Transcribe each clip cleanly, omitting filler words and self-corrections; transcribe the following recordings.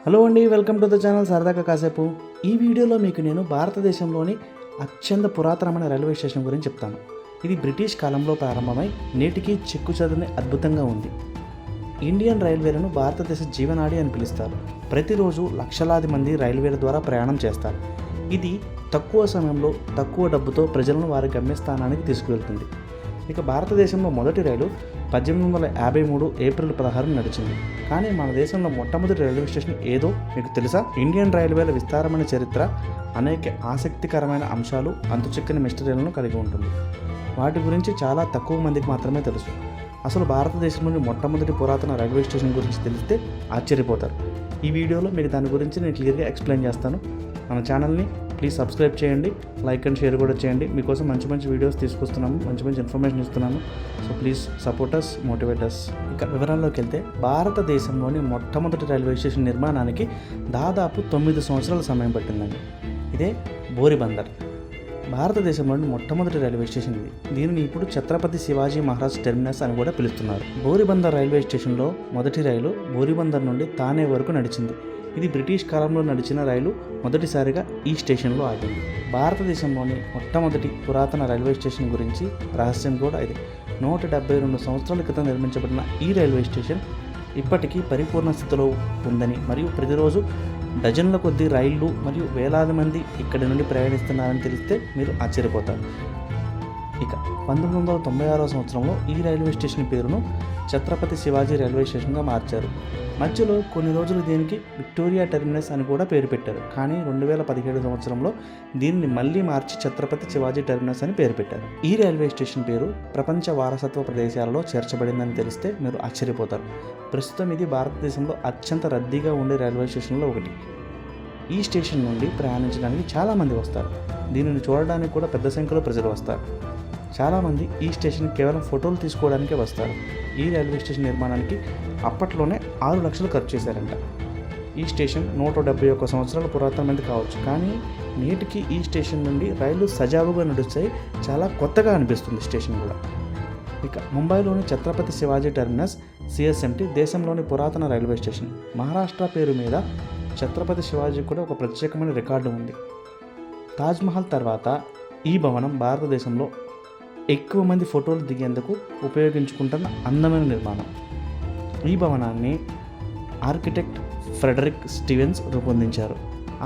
Hello అండి, welcome to the channel సరదాగా కాసేపు. ఈ వీడియోలో మీకు నేను భారతదేశంలోని అత్యంత పురాతనమైన రైల్వే స్టేషన్ గురించి చెప్తాను. ఇది బ్రిటిష్ కాలంలో ప్రారంభమై నేటికి చెక్కు చెదరని అద్భుతంగా ఉంది. ఇండియన్ రైల్వేలను భారతదేశ జీవనాడి అని పిలుస్తారు. ప్రతిరోజు లక్షలాది మంది రైల్వేల ద్వారా ప్రయాణం చేస్తారు. ఇది తక్కువ సమయంలో తక్కువ డబ్బుతో ప్రజలను వారి గమ్యస్థానానికి తీసుకువెళ్తుంది. ఇక భారతదేశంలో మొదటి రైలు 1853 ఏప్రిల్ 16 నడిచింది. కానీ మన దేశంలో మొట్టమొదటి రైల్వే స్టేషన్ ఏదో మీకు తెలుసా? ఇండియన్ రైల్వేల విస్తారమైన చరిత్ర అనేక ఆసక్తికరమైన అంశాలు, అంతుచిక్కని మిస్టరీలను కలిగి ఉంటుంది. వాటి గురించి చాలా తక్కువ మందికి మాత్రమే తెలుసు. అసలు భారతదేశంలోని మొట్టమొదటి పురాతన రైల్వే స్టేషన్ గురించి తెలిస్తే ఆశ్చర్యపోతారు. ఈ వీడియోలో మీకు దాని గురించి నేను క్లియర్గా ఎక్స్ప్లెయిన్ చేస్తాను. మన ఛానల్ని ప్లీజ్ సబ్స్క్రైబ్ చేయండి, లైక్ అండ్ షేర్ కూడా చేయండి. మీకోసం మంచి మంచి వీడియోస్ తీసుకొస్తున్నాము, మంచి మంచి ఇన్ఫర్మేషన్ ఇస్తున్నాను. So please support us, motivate us. ఇక వివరాల్లోకి వెళ్తే, భారతదేశంలోని మొట్టమొదటి రైల్వే స్టేషన్ నిర్మాణానికి దాదాపు 9 సంవత్సరాల సమయం పట్టిందండి. ఇదే బోరిబందర్. భారతదేశంలోని మొట్టమొదటి రైల్వే స్టేషన్ ఇది. దీనిని ఇప్పుడు ఛత్రపతి శివాజీ మహారాజ్ టెర్మినస్ అని కూడా పిలుస్తున్నారు. బోరిబందర్ రైల్వే స్టేషన్లో మొదటి రైలు బోరిబందర్ నుండి తానే వరకు నడిచింది. ఇది బ్రిటిష్ కాలంలో నడిచిన రైలు మొదటిసారిగా ఈ స్టేషన్లో ఆగింది. భారతదేశంలోని మొట్టమొదటి పురాతన రైల్వే స్టేషన్ గురించి రహస్యం కూడా ఇది. 172 సంవత్సరాల క్రితం నిర్మించబడిన ఈ రైల్వే స్టేషన్ ఇప్పటికీ పరిపూర్ణ స్థితిలో ఉందని, మరియు ప్రతిరోజు డజన్ల కొద్దీ రైళ్లు మరియు వేలాది మంది ఇక్కడి నుండి ప్రయాణిస్తున్నారని తెలిస్తే మీరు ఆశ్చర్యపోతారు. ఇక 1996 సంవత్సరంలో ఈ రైల్వే స్టేషన్ పేరును ఛత్రపతి శివాజీ రైల్వే స్టేషన్గా మార్చారు. మధ్యలో కొన్ని రోజులు దీనికి విక్టోరియా టెర్మినస్ అని కూడా పేరు పెట్టారు. కానీ 2017 సంవత్సరంలో దీనిని మళ్ళీ మార్చి ఛత్రపతి శివాజీ టెర్మినస్ అని పేరు పెట్టారు. ఈ రైల్వే స్టేషన్ పేరు ప్రపంచ వారసత్వ ప్రదేశాలలో చేర్చబడిందని తెలిస్తే మీరు ఆశ్చర్యపోతారు. ప్రస్తుతం ఇది భారతదేశంలో అత్యంత రద్దీగా ఉండే రైల్వే స్టేషన్లో ఒకటి. ఈ స్టేషన్ నుండి ప్రయాణించడానికి చాలామంది వస్తారు. దీనిని చూడడానికి కూడా పెద్ద సంఖ్యలో ప్రజలు వస్తారు. చాలామంది ఈ స్టేషన్ కేవలం ఫోటోలు తీసుకోవడానికే వస్తారు. ఈ రైల్వే స్టేషన్ నిర్మాణానికి అప్పట్లోనే 6 లక్షలు ఖర్చు చేశారంట. ఈ స్టేషన్ 171 సంవత్సరాల పురాతనమైనది కావచ్చు, కానీ నేటికి ఈ స్టేషన్ నుండి రైళ్లు సజావుగా నడుస్తాయి. చాలా కొత్తగా అనిపిస్తుంది స్టేషన్ కూడా. ఇక ముంబైలోని ఛత్రపతి శివాజీ టెర్మినస్ CSMT దేశంలోని పురాతన రైల్వే స్టేషన్. మహారాష్ట్ర పేరు మీద ఛత్రపతి శివాజీ కూడా ఒక ప్రత్యేకమైన రికార్డు ఉంది. తాజ్మహల్ తర్వాత ఈ భవనం భారతదేశంలో ఎక్కువ మంది ఫోటోలు దిగేందుకు ఉపయోగించుకుంటున్న అందమైన నిర్మాణం. ఈ భవనాన్ని ఆర్కిటెక్ట్ ఫ్రెడరిక్ స్టీవెన్స్ రూపొందించారు.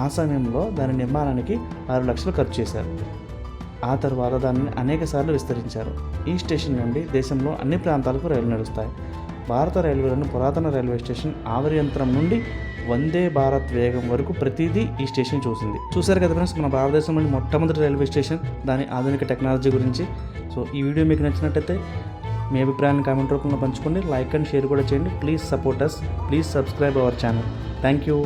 ఆ సమయంలో దాని నిర్మాణానికి 6 లక్షలు ఖర్చు చేశారు. ఆ తర్వాత దానిని అనేక సార్లు విస్తరించారు. ఈ స్టేషన్ నుండి దేశంలో అన్ని ప్రాంతాలకు రైలు నడుస్తాయి. భారత రైల్వేలను పురాతన రైల్వే స్టేషన్ ఆవిరి యంత్రం నుండి వందే భారత్ వేగం వరకు ప్రతిదీ ఈ స్టేషన్ చూసింది. చూసారు కదా ఫ్రెండ్స్, మన భారతదేశంలోని మొట్టమొదటి రైల్వే స్టేషన్, దాని ఆధునిక టెక్నాలజీ గురించి. సో ఈ వీడియో మీకు నచ్చినట్టయితే మీ అభిప్రాయాన్ని కామెంట్ రూపంలో పంచుకోండి, లైక్ అండ్ షేర్ కూడా చేయండి. Please support us, please subscribe our channel. Thank you.